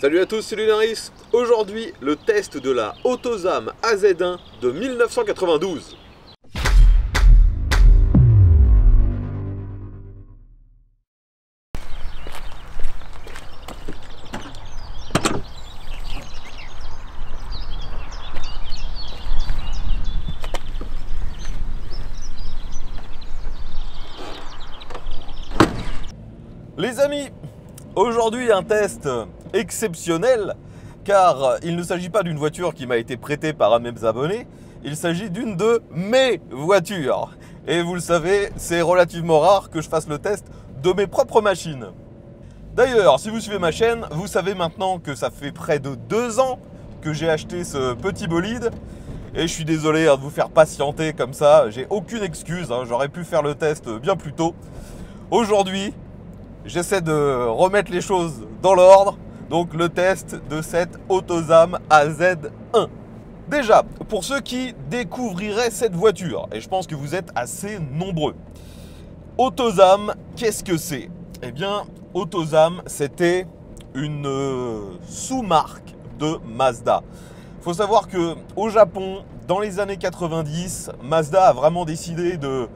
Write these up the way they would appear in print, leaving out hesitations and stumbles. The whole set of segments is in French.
Salut à tous, c'est Lunaris. Aujourd'hui, le test de la Autozam AZ1 de 1992. Les amis, aujourd'hui un test exceptionnel car il ne s'agit pas d'une voiture qui m'a été prêtée par un de mes abonnés, il s'agit d'une de mes voitures. Et vous le savez, c'est relativement rare que je fasse le test de mes propres machines. D'ailleurs, si vous suivez ma chaîne, vous savez maintenant que ça fait près de 2 ans que j'ai acheté ce petit bolide. Et je suis désolé de vous faire patienter comme ça, j'ai aucune excuse, j'aurais pu faire le test bien plus tôt. Aujourd'hui, j'essaie de remettre les choses dans l'ordre, donc le test de cette Autozam AZ1. Déjà, pour ceux qui découvriraient cette voiture, et je pense que vous êtes assez nombreux, Autozam, qu'est-ce que c'est? Eh bien, Autozam, c'était une sous-marque de Mazda. Il faut savoir qu'au Japon, dans les années 90, Mazda a vraiment décidé de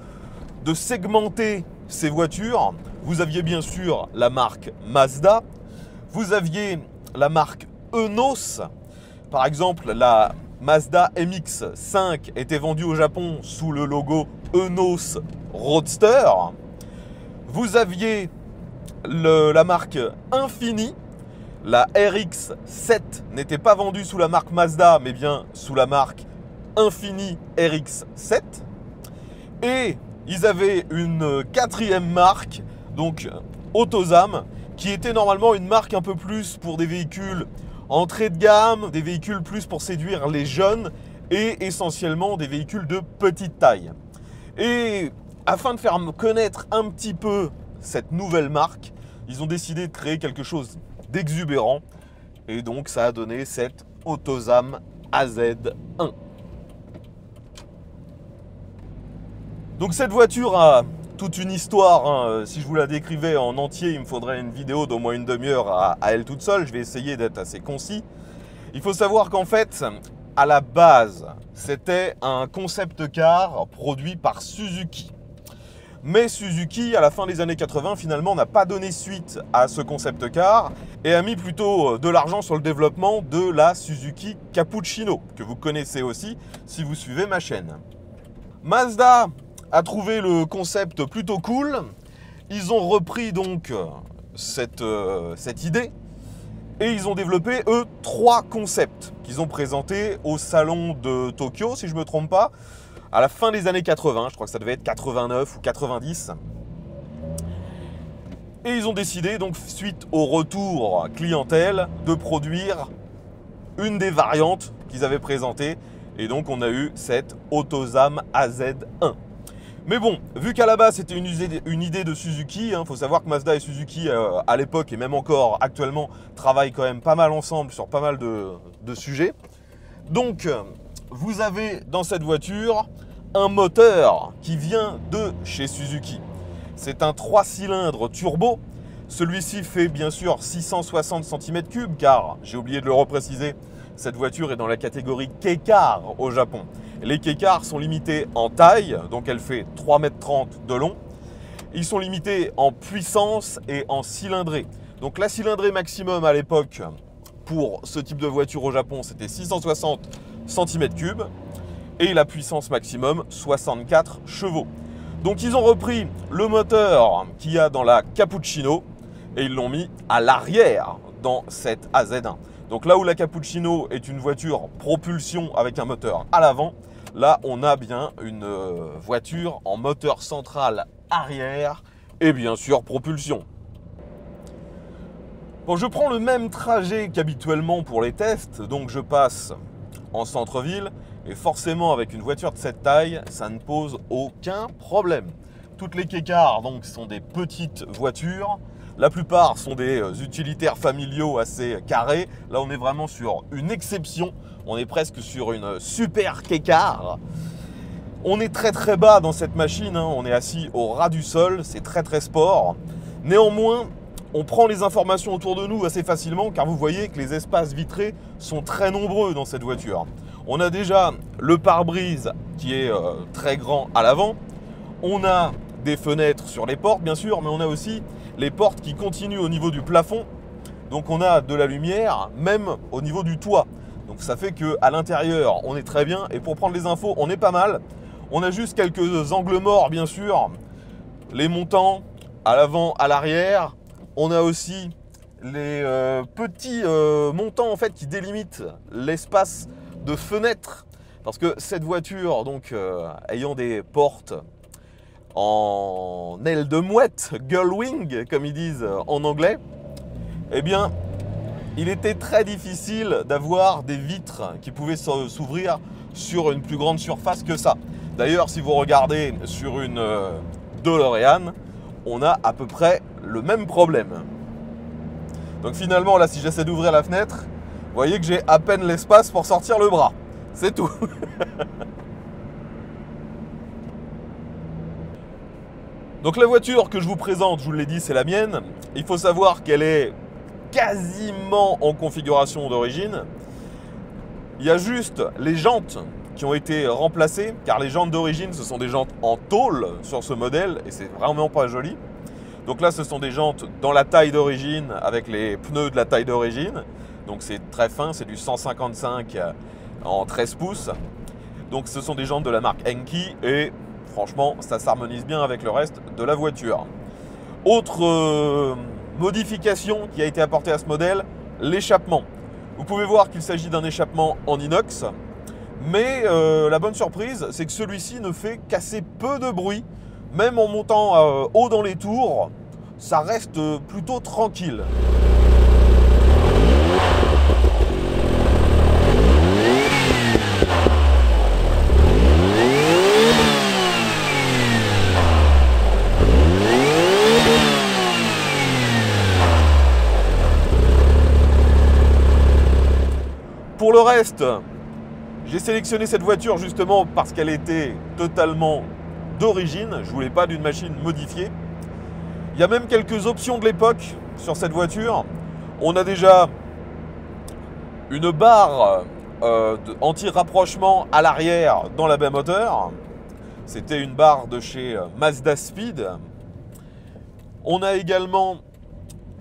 segmenter ses voitures. Vous aviez bien sûr la marque Mazda, vous aviez la marque Enos. Par exemple, la Mazda MX-5 était vendue au Japon sous le logo Enos Roadster. Vous aviez la marque Infini. La RX-7 n'était pas vendue sous la marque Mazda, mais bien sous la marque Infini RX-7. Et ils avaient une quatrième marque, donc Autozam, qui était normalement une marque un peu plus pour des véhicules entrée de gamme, des véhicules plus pour séduire les jeunes et essentiellement des véhicules de petite taille. Et afin de faire connaître un petit peu cette nouvelle marque, ils ont décidé de créer quelque chose d'exubérant et donc ça a donné cette Autozam AZ1. Donc cette voiture a toute une histoire, si je vous la décrivais en entier, il me faudrait une vidéo d'au moins une demi-heure à elle toute seule. Je vais essayer d'être assez concis. Il faut savoir qu'en fait, à la base, c'était un concept car produit par Suzuki. Mais Suzuki, à la fin des années 80, finalement, n'a pas donné suite à ce concept car et a mis plutôt de l'argent sur le développement de la Suzuki Cappuccino, que vous connaissez aussi si vous suivez ma chaîne. Mazda a trouvé le concept plutôt cool. Ils ont repris donc cette idée et ils ont développé eux 3 concepts qu'ils ont présentés au salon de Tokyo, si je ne me trompe pas, à la fin des années 80, je crois que ça devait être 89 ou 90. Et ils ont décidé donc, suite au retour clientèle, de produire une des variantes qu'ils avaient présentées. Et donc on a eu cette Autozam AZ1. Mais bon, vu qu'à la base c'était une idée de Suzuki, faut savoir que Mazda et Suzuki à l'époque et même encore actuellement travaillent quand même pas mal ensemble sur pas mal de sujets. Donc vous avez dans cette voiture un moteur qui vient de chez Suzuki. C'est un 3 cylindres turbo. Celui-ci fait bien sûr 660 cm3 car, j'ai oublié de le repréciser, cette voiture est dans la catégorie Kei-Car au Japon. Les Kei-Car sont limités en taille, donc elle fait 3,30 m de long. Ils sont limités en puissance et en cylindrée. Donc la cylindrée maximum à l'époque pour ce type de voiture au Japon, c'était 660 cm3 et la puissance maximum 64 chevaux. Donc ils ont repris le moteur qu'il y a dans la Cappuccino et ils l'ont mis à l'arrière dans cette AZ1. Donc là où la Cappuccino est une voiture propulsion avec un moteur à l'avant, là on a bien une voiture en moteur central arrière et bien sûr propulsion. Bon, je prends le même trajet qu'habituellement pour les tests, donc je passe en centre-ville et forcément avec une voiture de cette taille, ça ne pose aucun problème. Toutes les Kei-Car donc sont des petites voitures. La plupart sont des utilitaires familiaux assez carrés. Là, on est vraiment sur une exception. On est presque sur une super Kei-Car. On est très très bas dans cette machine. On est assis au ras du sol. C'est très très sport. Néanmoins, on prend les informations autour de nous assez facilement car vous voyez que les espaces vitrés sont très nombreux dans cette voiture. On a déjà le pare-brise qui est très grand à l'avant. On a des fenêtres sur les portes bien sûr, mais on a aussi les portes qui continuent au niveau du plafond. Donc on a de la lumière même au niveau du toit. Donc ça fait qu'à l'intérieur on est très bien et pour prendre les infos on est pas mal. On a juste quelques angles morts bien sûr, les montants à l'avant, à l'arrière. On a aussi les petits montants en fait qui délimitent l'espace de fenêtre parce que cette voiture donc ayant des portes en aile de mouette, gull wing comme ils disent en anglais, eh bien il était très difficile d'avoir des vitres qui pouvaient s'ouvrir sur une plus grande surface que ça. D'ailleurs si vous regardez sur une DeLorean, on a à peu près le même problème. Donc finalement là si j'essaie d'ouvrir la fenêtre, vous voyez que j'ai à peine l'espace pour sortir le bras. C'est tout. Donc la voiture que je vous présente, je vous l'ai dit, c'est la mienne. Il faut savoir qu'elle est quasiment en configuration d'origine. Il y a juste les jantes qui ont été remplacées, car les jantes d'origine, ce sont des jantes en tôle sur ce modèle, et c'est vraiment pas joli. Donc là, ce sont des jantes dans la taille d'origine, avec les pneus de la taille d'origine. Donc c'est très fin, c'est du 155 en 13 pouces. Donc ce sont des jantes de la marque Enkei, et franchement, ça s'harmonise bien avec le reste de la voiture. Autre modification qui a été apportée à ce modèle, l'échappement. Vous pouvez voir qu'il s'agit d'un échappement en inox, mais la bonne surprise, c'est que celui-ci ne fait qu'assez peu de bruit. Même en montant haut dans les tours, ça reste plutôt tranquille. Pour le reste, j'ai sélectionné cette voiture justement parce qu'elle était totalement d'origine. Je ne voulais pas d'une machine modifiée. Il y a même quelques options de l'époque sur cette voiture. On a déjà une barre anti-rapprochement à l'arrière dans la baie moteur. C'était une barre de chez Mazda Speed. On a également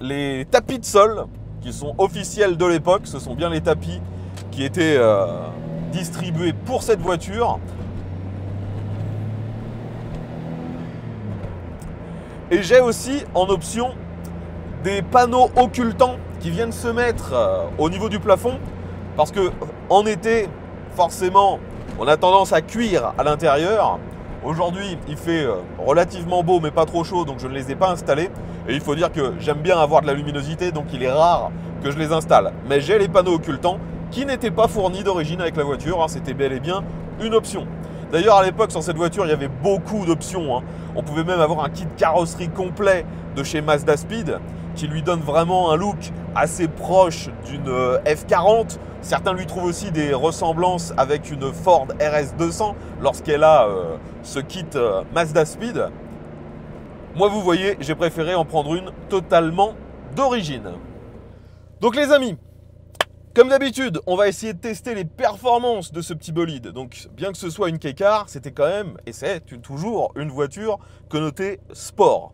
les tapis de sol qui sont officiels de l'époque. Ce sont bien les tapis qui étaient distribués pour cette voiture. Et j'ai aussi en option des panneaux occultants qui viennent se mettre au niveau du plafond parce que en été, forcément, on a tendance à cuire à l'intérieur. Aujourd'hui, il fait relativement beau mais pas trop chaud, donc je ne les ai pas installés. Et il faut dire que j'aime bien avoir de la luminosité, donc il est rare que je les installe. Mais j'ai les panneaux occultants qui n'étaient pas fournis d'origine avec la voiture, hein, c'était bel et bien une option. D'ailleurs, à l'époque, sur cette voiture, il y avait beaucoup d'options, hein. On pouvait même avoir un kit carrosserie complet de chez Mazda Speed qui lui donne vraiment un look assez proche d'une F40. Certains lui trouvent aussi des ressemblances avec une Ford RS200 lorsqu'elle a ce kit Mazda Speed. Moi, vous voyez, j'ai préféré en prendre une totalement d'origine. Donc les amis, comme d'habitude, on va essayer de tester les performances de ce petit bolide. Donc, bien que ce soit une K-Car, c'était quand même, et c'est toujours une voiture connotée sport.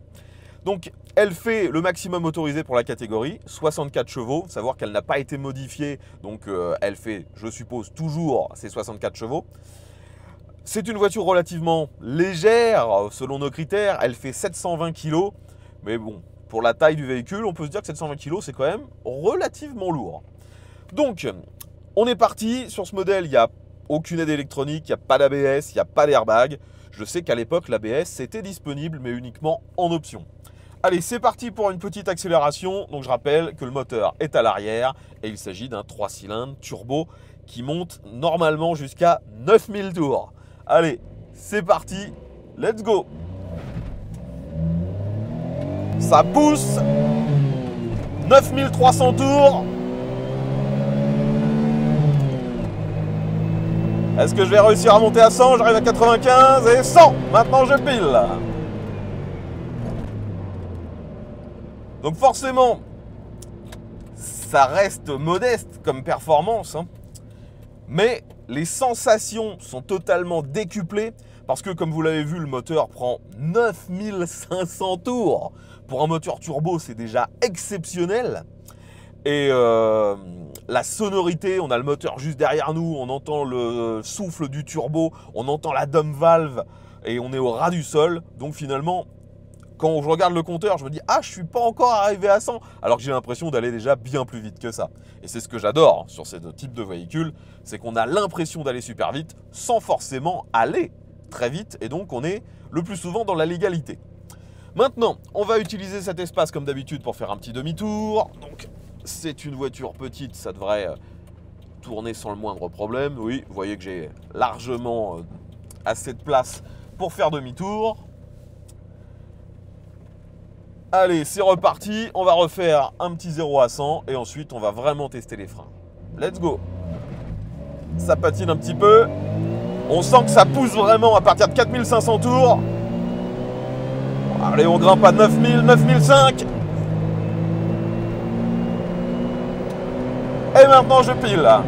Donc, elle fait le maximum autorisé pour la catégorie, 64 chevaux. Savoir qu'elle n'a pas été modifiée, donc elle fait, je suppose, toujours ses 64 chevaux. C'est une voiture relativement légère, selon nos critères. Elle fait 720 kg, mais bon, pour la taille du véhicule, on peut se dire que 720 kg, c'est quand même relativement lourd. Donc, on est parti. Sur ce modèle, il n'y a aucune aide électronique, il n'y a pas d'ABS, il n'y a pas d'airbag. Je sais qu'à l'époque, l'ABS, c'était disponible, mais uniquement en option. Allez, c'est parti pour une petite accélération. Donc, je rappelle que le moteur est à l'arrière et il s'agit d'un 3 cylindres turbo qui monte normalement jusqu'à 9000 tours. Allez, c'est parti. Let's go. Ça pousse. 9300 tours. Est-ce que je vais réussir à monter à 100? J'arrive à 95 et 100. Maintenant, je pile. Donc forcément, ça reste modeste comme performance, hein. Mais les sensations sont totalement décuplées parce que, comme vous l'avez vu, le moteur prend 9500 tours. Pour un moteur turbo, c'est déjà exceptionnel. Et la sonorité, on a le moteur juste derrière nous, on entend le souffle du turbo, on entend la dome valve et on est au ras du sol. Donc finalement, quand je regarde le compteur, je me dis « Ah, je suis pas encore arrivé à 100 !» alors que j'ai l'impression d'aller déjà bien plus vite que ça. Et c'est ce que j'adore sur ces deux types de véhicules, c'est qu'on a l'impression d'aller super vite sans forcément aller très vite. Et donc, on est le plus souvent dans la légalité. Maintenant, on va utiliser cet espace comme d'habitude pour faire un petit demi-tour. Donc, c'est une voiture petite, ça devrait tourner sans le moindre problème. Oui, vous voyez que j'ai largement assez de place pour faire demi-tour. Allez, c'est reparti, on va refaire un petit 0 à 100 et ensuite on va vraiment tester les freins. Let's go. Ça patine un petit peu. On sent que ça pousse vraiment à partir de 4500 tours. Allez, on grimpe à 9000, 9005. Et maintenant je pile là.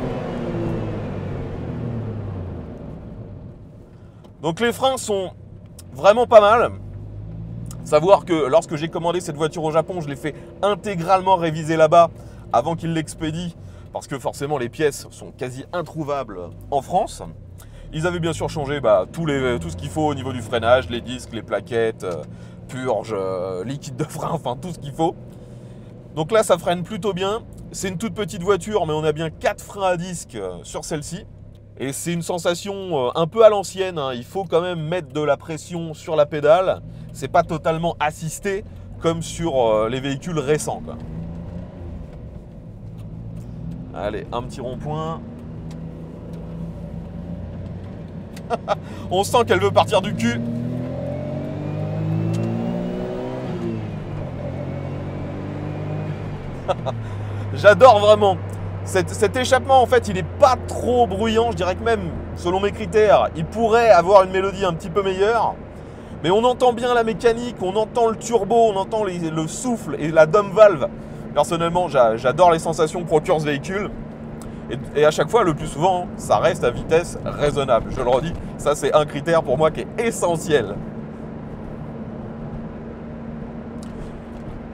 Donc les freins sont vraiment pas mal. Savoir que lorsque j'ai commandé cette voiture au Japon, je l'ai fait intégralement réviser là-bas avant qu'ils l'expédient, parce que forcément les pièces sont quasi introuvables en France. Ils avaient bien sûr changé tout ce qu'il faut au niveau du freinage, les disques, les plaquettes, purge, liquide de frein, enfin tout ce qu'il faut. Donc là ça freine plutôt bien. C'est une toute petite voiture, mais on a bien 4 freins à disque sur celle-ci. Et c'est une sensation un peu à l'ancienne, hein. Il faut quand même mettre de la pression sur la pédale. C'est pas totalement assisté comme sur les véhicules récents, quoi. Allez, un petit rond-point. On sent qu'elle veut partir du cul. J'adore vraiment. Cet échappement, en fait, il n'est pas trop bruyant. Je dirais que même, selon mes critères, il pourrait avoir une mélodie un petit peu meilleure. Mais on entend bien la mécanique, on entend le turbo, on entend le souffle et la dome valve. Personnellement, j'adore les sensations que procure ce véhicule. Et à chaque fois, le plus souvent, ça reste à vitesse raisonnable. Je le redis, ça c'est un critère pour moi qui est essentiel.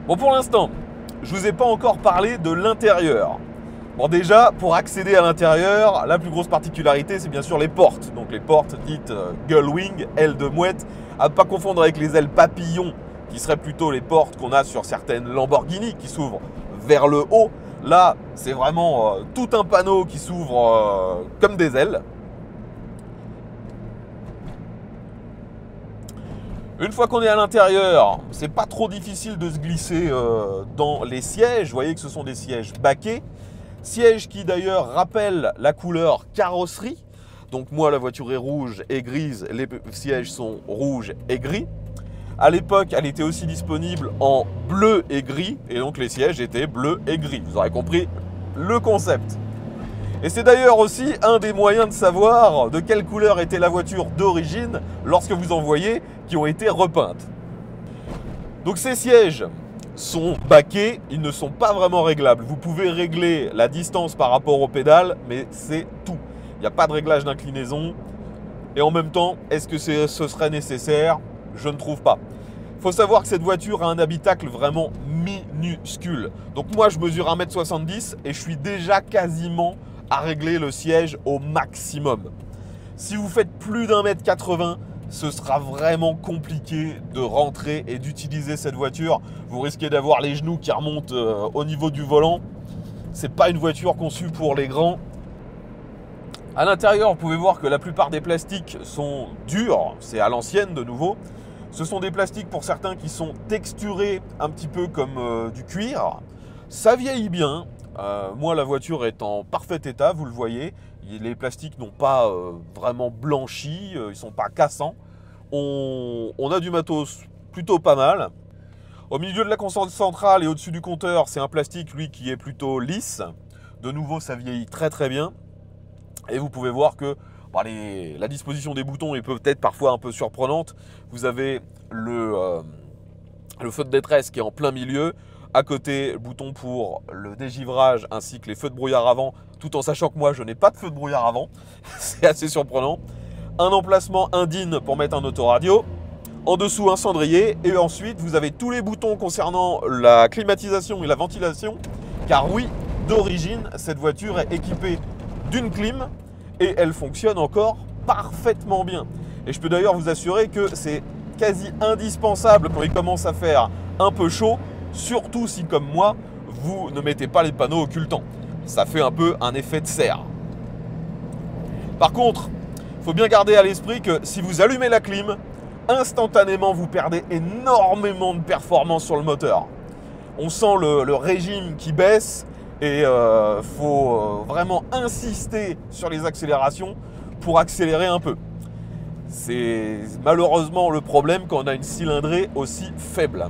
Bon, pour l'instant, je ne vous ai pas encore parlé de l'intérieur. Bon, déjà, pour accéder à l'intérieur, la plus grosse particularité, c'est bien sûr les portes. Donc les portes dites Gullwing, ailes de mouette, à ne pas confondre avec les ailes papillons, qui seraient plutôt les portes qu'on a sur certaines Lamborghini qui s'ouvrent vers le haut. Là, c'est vraiment tout un panneau qui s'ouvre comme des ailes. Une fois qu'on est à l'intérieur, c'est pas trop difficile de se glisser dans les sièges. Vous voyez que ce sont des sièges baquets. Sièges qui d'ailleurs rappellent la couleur carrosserie. Donc moi, la voiture est rouge et grise, les sièges sont rouges et gris. À l'époque, elle était aussi disponible en bleu et gris, et donc les sièges étaient bleus et gris. Vous aurez compris le concept. Et c'est d'ailleurs aussi un des moyens de savoir de quelle couleur était la voiture d'origine lorsque vous en voyez qui ont été repeintes. Donc ces sièges sont baquets, ils ne sont pas vraiment réglables. Vous pouvez régler la distance par rapport aux pédales, mais c'est tout. Il n'y a pas de réglage d'inclinaison. Et en même temps, est-ce que ce serait nécessaire? Je ne trouve pas. Il faut savoir que cette voiture a un habitacle vraiment minuscule. Donc moi, je mesure 1m70 et je suis déjà quasiment à régler le siège au maximum. Si vous faites plus d'1m80, ce sera vraiment compliqué de rentrer et d'utiliser cette voiture. Vous risquez d'avoir les genoux qui remontent au niveau du volant. C'est pas une voiture conçue pour les grands. À l'intérieur, vous pouvez voir que la plupart des plastiques sont durs. C'est à l'ancienne de nouveau. Ce sont des plastiques pour certains qui sont texturés un petit peu comme du cuir. Ça vieillit bien. Moi, la voiture est en parfait état, vous le voyez. Les plastiques n'ont pas vraiment blanchi, ils ne sont pas cassants. On a du matos plutôt pas mal. Au milieu de la console centrale et au-dessus du compteur, c'est un plastique, lui, qui est plutôt lisse. De nouveau, ça vieillit très très bien. Et vous pouvez voir que la disposition des boutons est peut-être parfois un peu surprenante. Vous avez le feu de détresse qui est en plein milieu. À côté, le bouton pour le dégivrage ainsi que les feux de brouillard avant, tout en sachant que moi je n'ai pas de feu de brouillard avant. C'est assez surprenant. Un emplacement indigne pour mettre un autoradio. En dessous, un cendrier. Et ensuite, vous avez tous les boutons concernant la climatisation et la ventilation. Car oui, d'origine, cette voiture est équipée d'une clim et elle fonctionne encore parfaitement bien. Et je peux d'ailleurs vous assurer que c'est quasi indispensable quand il commence à faire un peu chaud, surtout si, comme moi, vous ne mettez pas les panneaux occultants. Ça fait un peu un effet de serre. Par contre, il faut bien garder à l'esprit que si vous allumez la clim, instantanément vous perdez énormément de performance sur le moteur. On sent le régime qui baisse et faut vraiment insister sur les accélérations pour accélérer un peu. C'est malheureusement le problème quand on a une cylindrée aussi faible.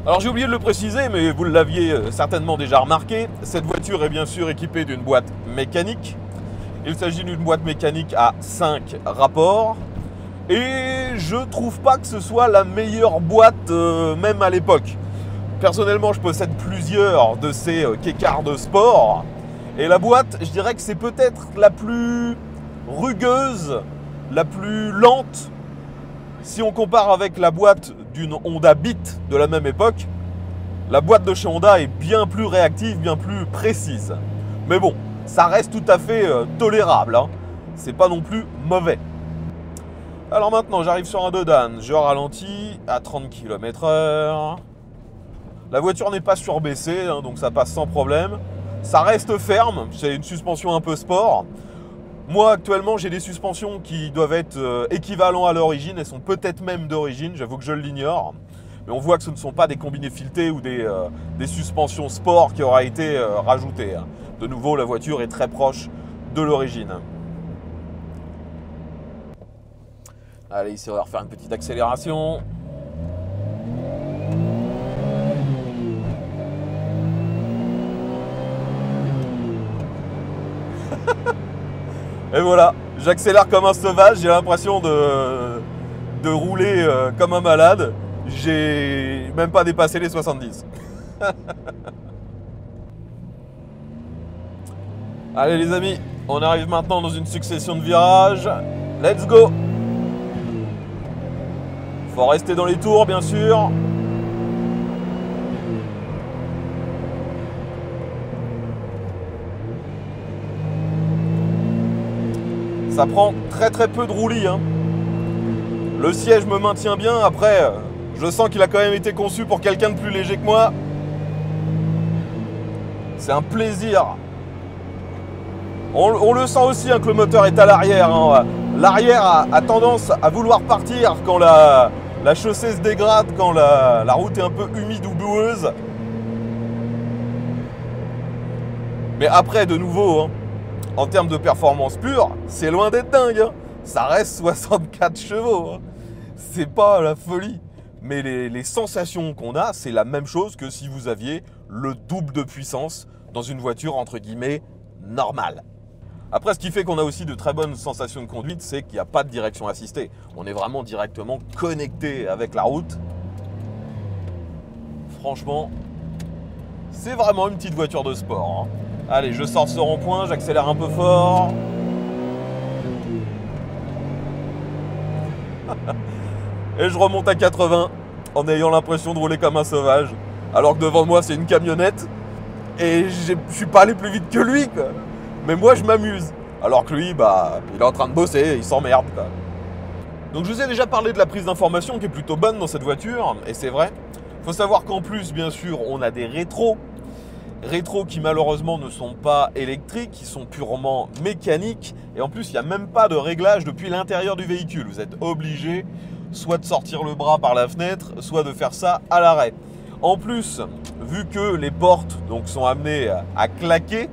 Alors j'ai oublié de le préciser, mais vous l'aviez certainement déjà remarqué, cette voiture est bien sûr équipée d'une boîte mécanique. Il s'agit d'une boîte mécanique à 5 rapports. Et je trouve pas que ce soit la meilleure boîte, même à l'époque. Personnellement, je possède plusieurs de ces K-Car de sport. Et la boîte, je dirais que c'est peut-être la plus rugueuse, la plus lente. Si on compare avec la boîte d'une Honda Beat de la même époque, la boîte de chez Honda est bien plus réactive, bien plus précise. Mais bon, ça reste tout à fait tolérable, hein. C'est pas non plus mauvais. Alors maintenant, j'arrive sur un Dodane, je ralentis à 30 km/h. La voiture n'est pas surbaissée, hein, donc ça passe sans problème. Ça reste ferme, c'est une suspension un peu sport. Moi, actuellement, j'ai des suspensions qui doivent être équivalentes à l'origine. Elles sont peut-être même d'origine, j'avoue que je l'ignore. Mais on voit que ce ne sont pas des combinés filetés ou des suspensions sport qui auraient été rajoutées. De nouveau, la voiture est très proche de l'origine. Allez, ici, on va refaire une petite accélération. Et voilà, j'accélère comme un sauvage, j'ai l'impression de rouler comme un malade. J'ai même pas dépassé les 70. Allez les amis, on arrive maintenant dans une succession de virages. Let's go! Faut rester dans les tours bien sûr. Ça prend très peu de roulis, hein. Le siège me maintient bien. Après, je sens qu'il a quand même été conçu pour quelqu'un de plus léger que moi. C'est un plaisir. On le sent aussi hein, que le moteur est à l'arrière. Hein. L'arrière a tendance à vouloir partir quand la chaussée se dégrade, quand la route est un peu humide ou boueuse. Mais après, de nouveau, hein, en termes de performance pure, c'est loin d'être dingue. Hein. Ça reste 64 chevaux. Hein. C'est pas la folie. Mais les sensations qu'on a, c'est la même chose que si vous aviez le double de puissance dans une voiture entre guillemets normale. Après, ce qui fait qu'on a aussi de très bonnes sensations de conduite, c'est qu'il n'y a pas de direction assistée. On est vraiment directement connecté avec la route. Franchement, c'est vraiment une petite voiture de sport. Hein. Allez, je sors ce rond-point, j'accélère un peu fort. Et je remonte à 80 en ayant l'impression de rouler comme un sauvage. Alors que devant moi, c'est une camionnette. Et je suis pas allé plus vite que lui, quoi. Mais moi, je m'amuse. Alors que lui, bah, il est en train de bosser, il s'emmerde, quoi. Donc je vous ai déjà parlé de la prise d'information qui est plutôt bonne dans cette voiture. Et c'est vrai. Il faut savoir qu'en plus, bien sûr, on a des rétros. Rétros qui malheureusement ne sont pas électriques, qui sont purement mécaniques. Et en plus, il n'y a même pas de réglage depuis l'intérieur du véhicule. Vous êtes obligé soit de sortir le bras par la fenêtre, soit de faire ça à l'arrêt. En plus, vu que les portes donc, sont amenées à claquer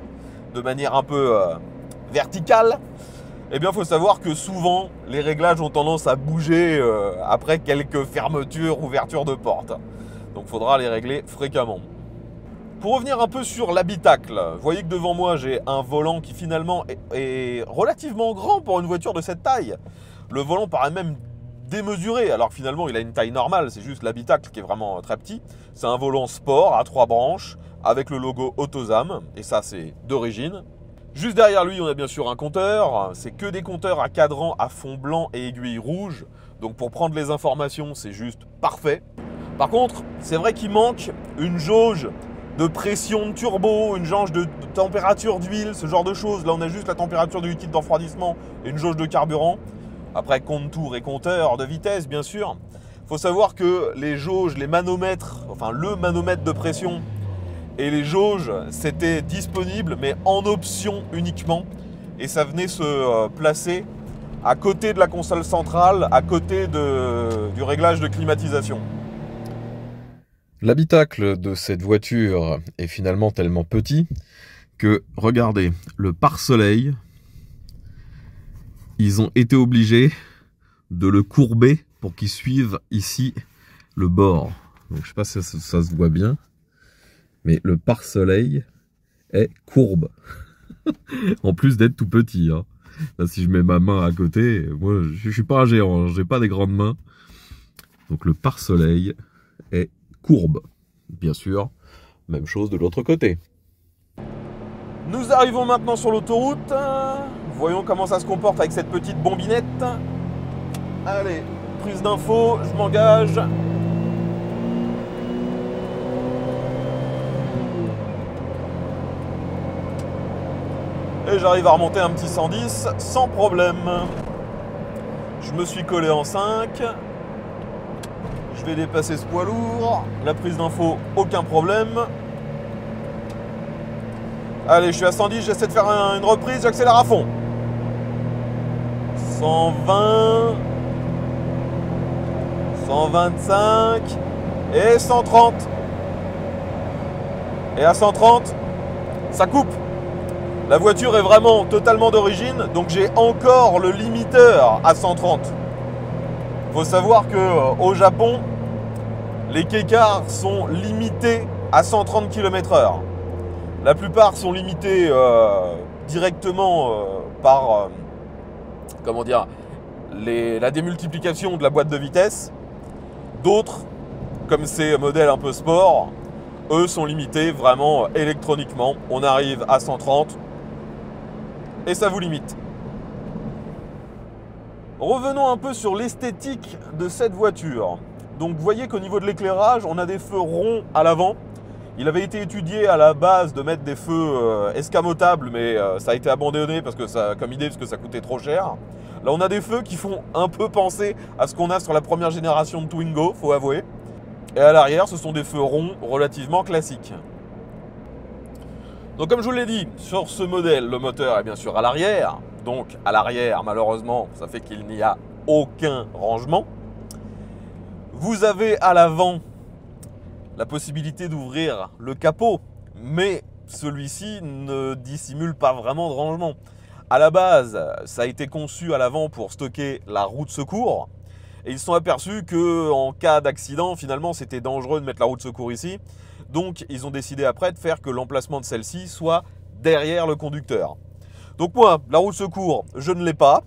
de manière un peu verticale, eh bien, il faut savoir que souvent, les réglages ont tendance à bouger après quelques fermetures, ouvertures de portes. Donc, il faudra les régler fréquemment. Pour revenir un peu sur l'habitacle, vous voyez que devant moi, j'ai un volant qui finalement est relativement grand pour une voiture de cette taille. Le volant paraît même démesuré, alors que finalement il a une taille normale, c'est juste l'habitacle qui est vraiment très petit. C'est un volant sport à 3 branches avec le logo AutoSam, et ça c'est d'origine. Juste derrière lui, on a bien sûr un compteur. C'est que des compteurs à cadran à fond blanc et aiguille rouge. Donc pour prendre les informations, c'est juste parfait. Par contre, c'est vrai qu'il manque une jauge de pression de turbo, une jauge de température d'huile, ce genre de choses. Là, on a juste la température du liquide d'enfroidissement et une jauge de carburant. Après, compte-tour et compteur de vitesse, bien sûr. Il faut savoir que les jauges, les manomètres, enfin le manomètre de pression et les jauges, c'était disponible, mais en option uniquement. Et ça venait se placer à côté de la console centrale, à côté du réglage de climatisation. L'habitacle de cette voiture est finalement tellement petit que, regardez, le pare-soleil, ils ont été obligés de le courber pour qu'il suive ici le bord. Donc je sais pas si ça se voit bien, mais le pare-soleil est courbe. En plus d'être tout petit. Hein. Là, si je mets ma main à côté, moi je suis pas un géant, j'ai pas des grandes mains. Donc le pare-soleil est courbe. Bien sûr, même chose de l'autre côté. Nous arrivons maintenant sur l'autoroute. Voyons comment ça se comporte avec cette petite bombinette. Allez, prise d'info, je m'engage. Et j'arrive à remonter un petit 110 sans problème. Je me suis collé en 5. Je vais dépasser ce poids lourd. La prise d'info, aucun problème. Allez, je suis à 110, j'essaie de faire une reprise, j'accélère à fond. 120, 125 et 130. Et à 130, ça coupe. La voiture est vraiment totalement d'origine, donc j'ai encore le limiteur à 130. Il faut savoir qu'au Japon, les K-cars sont limités à 130 km/h. La plupart sont limités directement par comment dire, la démultiplication de la boîte de vitesse. D'autres, comme ces modèles un peu sport, eux sont limités vraiment électroniquement. On arrive à 130 et ça vous limite. Revenons un peu sur l'esthétique de cette voiture. Donc vous voyez qu'au niveau de l'éclairage, on a des feux ronds à l'avant. Il avait été étudié à la base de mettre des feux escamotables, mais ça a été abandonné parce que comme idée parce que ça coûtait trop cher. Là, on a des feux qui font un peu penser à ce qu'on a sur la première génération de Twingo, faut avouer. Et à l'arrière, ce sont des feux ronds relativement classiques. Donc comme je vous l'ai dit, sur ce modèle, le moteur est bien sûr à l'arrière. Donc à l'arrière, malheureusement, ça fait qu'il n'y a aucun rangement. Vous avez à l'avant la possibilité d'ouvrir le capot, mais celui-ci ne dissimule pas vraiment de rangement. À la base, ça a été conçu à l'avant pour stocker la roue de secours, et ils se sont aperçus qu'en cas d'accident, finalement, c'était dangereux de mettre la roue de secours ici. Donc, ils ont décidé après de faire que l'emplacement de celle-ci soit derrière le conducteur. Donc moi, la roue de secours, je ne l'ai pas.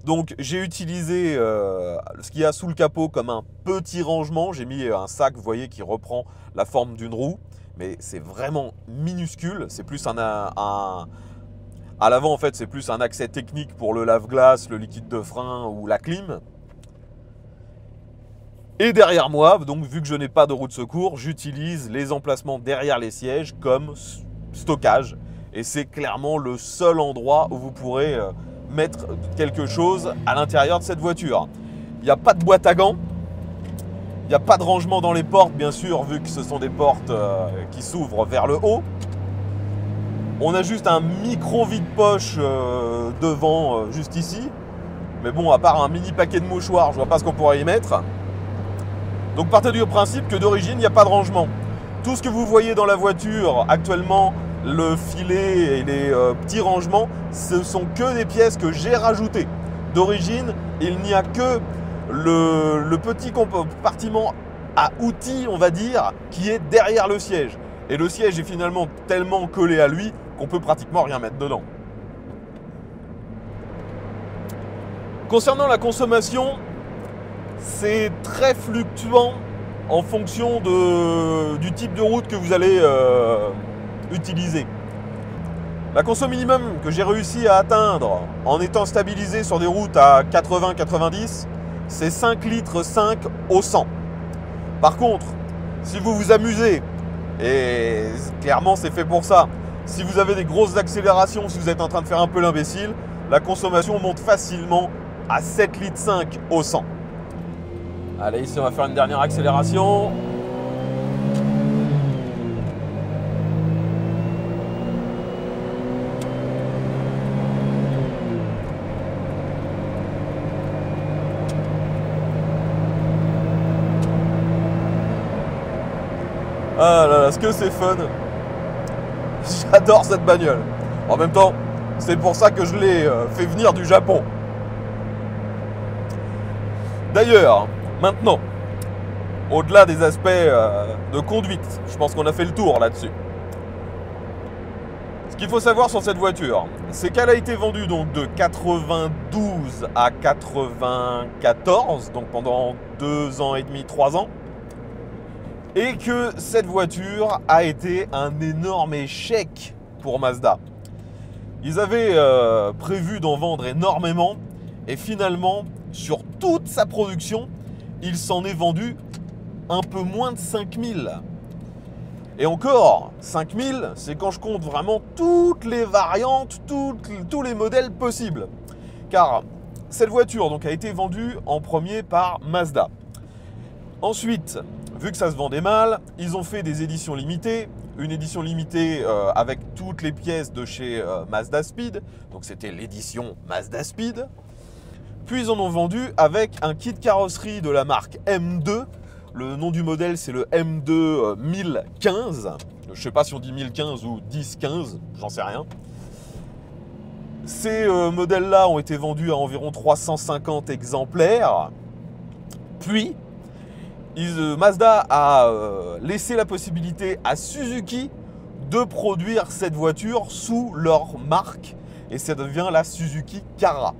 Donc j'ai utilisé ce qu'il y a sous le capot comme un petit rangement. J'ai mis un sac, vous voyez, qui reprend la forme d'une roue. Mais c'est vraiment minuscule. C'est plus à l'avant, en fait, c'est plus un accès technique pour le lave-glace, le liquide de frein ou la clim. Et derrière moi, donc vu que je n'ai pas de roue de secours, j'utilise les emplacements derrière les sièges comme stockage. Et c'est clairement le seul endroit où vous pourrez mettre quelque chose à l'intérieur de cette voiture. Il n'y a pas de boîte à gants, il n'y a pas de rangement dans les portes, bien sûr, vu que ce sont des portes qui s'ouvrent vers le haut. On a juste un micro vide-poche devant, juste ici. Mais bon, à part un mini paquet de mouchoirs, je vois pas ce qu'on pourrait y mettre. Donc partez du principe que d'origine, il n'y a pas de rangement. Tout ce que vous voyez dans la voiture actuellement, le filet et les petits rangements, ce sont que des pièces que j'ai rajoutées. D'origine, il n'y a que le petit compartiment à outils, on va dire, qui est derrière le siège. Et le siège est finalement tellement collé à lui qu'on peut pratiquement rien mettre dedans. Concernant la consommation, c'est très fluctuant en fonction du type de route que vous allez utiliser. La conso minimum que j'ai réussi à atteindre en étant stabilisé sur des routes à 80-90, c'est 5 litres 5 au 100. Par contre, si vous vous amusez, et clairement c'est fait pour ça, si vous avez des grosses accélérations, si vous êtes en train de faire un peu l'imbécile, la consommation monte facilement à 7 litres 5 au 100. Allez, ici on va faire une dernière accélération. Ah là là, ce que c'est fun. J'adore cette bagnole. En même temps, c'est pour ça que je l'ai fait venir du Japon. D'ailleurs, maintenant, au-delà des aspects de conduite, je pense qu'on a fait le tour là-dessus. Ce qu'il faut savoir sur cette voiture, c'est qu'elle a été vendue donc de 92 à 94, donc pendant 2 ans et demi, 3 ans. Et que cette voiture a été un énorme échec pour Mazda. Ils avaient prévu d'en vendre énormément et finalement, sur toute sa production, il s'en est vendu un peu moins de 5000. Et encore, 5000, c'est quand je compte vraiment toutes les variantes, tous les modèles possibles. Car cette voiture donc, a été vendue en premier par Mazda. Ensuite, vu que ça se vendait mal, ils ont fait des éditions limitées. Une édition limitée avec toutes les pièces de chez Mazda Speed. Donc c'était l'édition Mazda Speed. Puis ils en ont vendu avec un kit carrosserie de la marque M2. Le nom du modèle, c'est le M2 1015. Je ne sais pas si on dit 1015 ou 1015, j'en sais rien. Ces modèles-là ont été vendus à environ 350 exemplaires. Puis, Mazda a laissé la possibilité à Suzuki de produire cette voiture sous leur marque. Et ça devient la Suzuki Cara.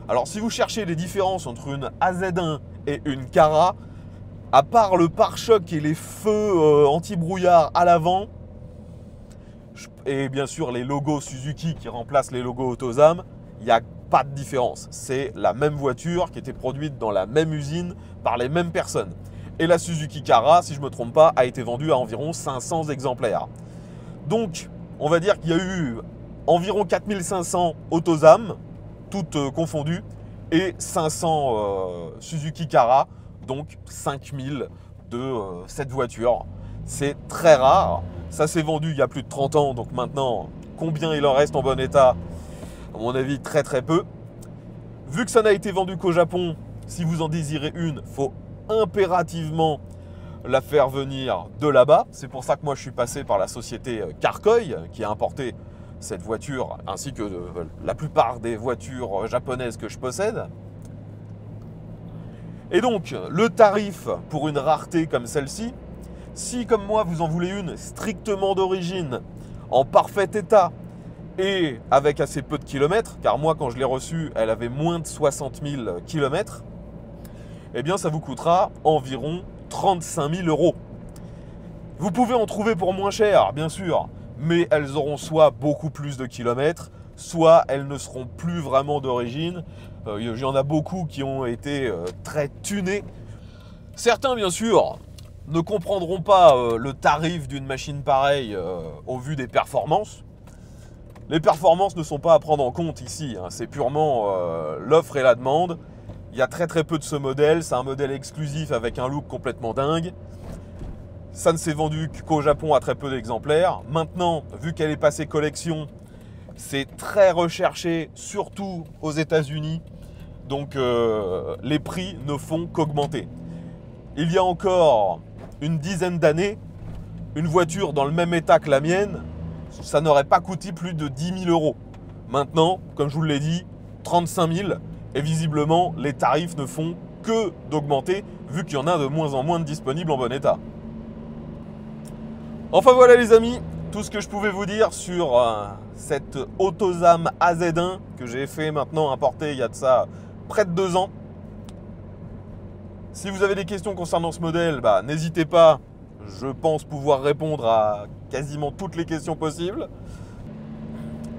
Alors, si vous cherchez les différences entre une AZ1 et une Cara, à part le pare-choc et les feux anti-brouillard à l'avant, et bien sûr les logos Suzuki qui remplacent les logos AutoSAM, il n'y a pas de différence. C'est la même voiture qui était produite dans la même usine par les mêmes personnes. Et la Suzuki Cara, si je ne me trompe pas, a été vendue à environ 500 exemplaires. Donc, on va dire qu'il y a eu environ 4500 AutoSAM, toutes confondues, et 500 Suzuki Cara, donc 5000 de cette voiture. C'est très rare. Ça s'est vendu il y a plus de 30 ans, donc maintenant, combien il en reste en bon état? À mon avis, très très peu. Vu que ça n'a été vendu qu'au Japon, si vous en désirez une, il faut impérativement la faire venir de là-bas. C'est pour ça que moi je suis passé par la société Carcoy qui a importé cette voiture ainsi que la plupart des voitures japonaises que je possède. Et donc le tarif pour une rareté comme celle-ci, si comme moi vous en voulez une strictement d'origine, en parfait état et avec assez peu de kilomètres, car moi quand je l'ai reçue elle avait moins de 60 000 kilomètres, eh bien ça vous coûtera environ 35 000 €. Vous pouvez en trouver pour moins cher, bien sûr, mais elles auront soit beaucoup plus de kilomètres, soit elles ne seront plus vraiment d'origine. Il y en a beaucoup qui ont été très tunés. Certains, bien sûr, ne comprendront pas le tarif d'une machine pareille au vu des performances. Les performances ne sont pas à prendre en compte ici, hein. C'est purement l'offre et la demande. Il y a très très peu de ce modèle, c'est un modèle exclusif avec un look complètement dingue. Ça ne s'est vendu qu'au Japon à très peu d'exemplaires. Maintenant, vu qu'elle est passée collection, c'est très recherché, surtout aux États-Unis. Donc les prix ne font qu'augmenter. Il y a encore une dizaine d'années, une voiture dans le même état que la mienne, ça n'aurait pas coûté plus de 10 000 €. Maintenant, comme je vous l'ai dit, 35 000 €. Et visiblement, les tarifs ne font que d'augmenter, vu qu'il y en a de moins en moins de disponibles en bon état. Enfin voilà les amis, tout ce que je pouvais vous dire sur cette AutoSAM AZ1 que j'ai fait maintenant importer il y a de ça près de 2 ans. Si vous avez des questions concernant ce modèle, n'hésitez pas. Je pense pouvoir répondre à quasiment toutes les questions possibles.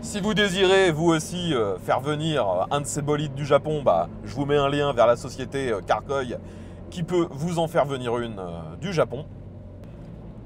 Si vous désirez vous aussi faire venir un de ces bolides du Japon, je vous mets un lien vers la société Carcoy qui peut vous en faire venir une du Japon.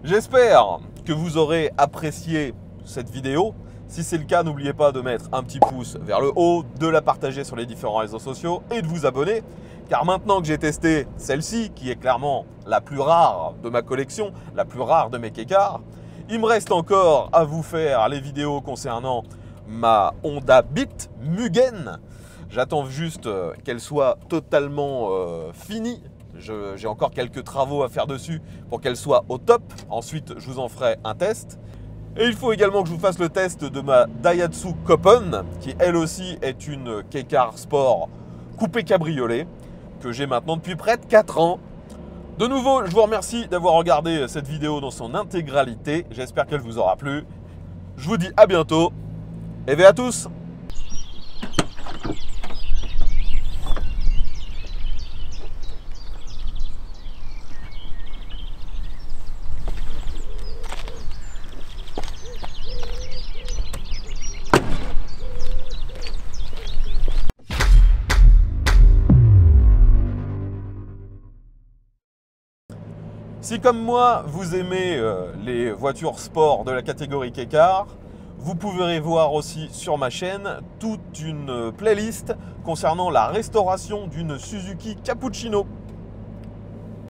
J'espère que vous aurez apprécié cette vidéo. Si c'est le cas, n'oubliez pas de mettre un petit pouce vers le haut, de la partager sur les différents réseaux sociaux et de vous abonner. Car maintenant que j'ai testé celle-ci, qui est clairement la plus rare de ma collection, la plus rare de mes K-Car, il me reste encore à vous faire les vidéos concernant ma Honda Beat Mugen. J'attends juste qu'elle soit totalement finie. J'ai encore quelques travaux à faire dessus pour qu'elle soit au top. Ensuite, je vous en ferai un test. Et il faut également que je vous fasse le test de ma Daihatsu Copen, qui elle aussi est une K-Car Sport coupé cabriolet, que j'ai maintenant depuis près de 4 ans. De nouveau, je vous remercie d'avoir regardé cette vidéo dans son intégralité. J'espère qu'elle vous aura plu. Je vous dis à bientôt. Et à tous! Si comme moi, vous aimez les voitures sport de la catégorie K-Car, vous pourrez voir aussi sur ma chaîne toute une playlist concernant la restauration d'une Suzuki Cappuccino.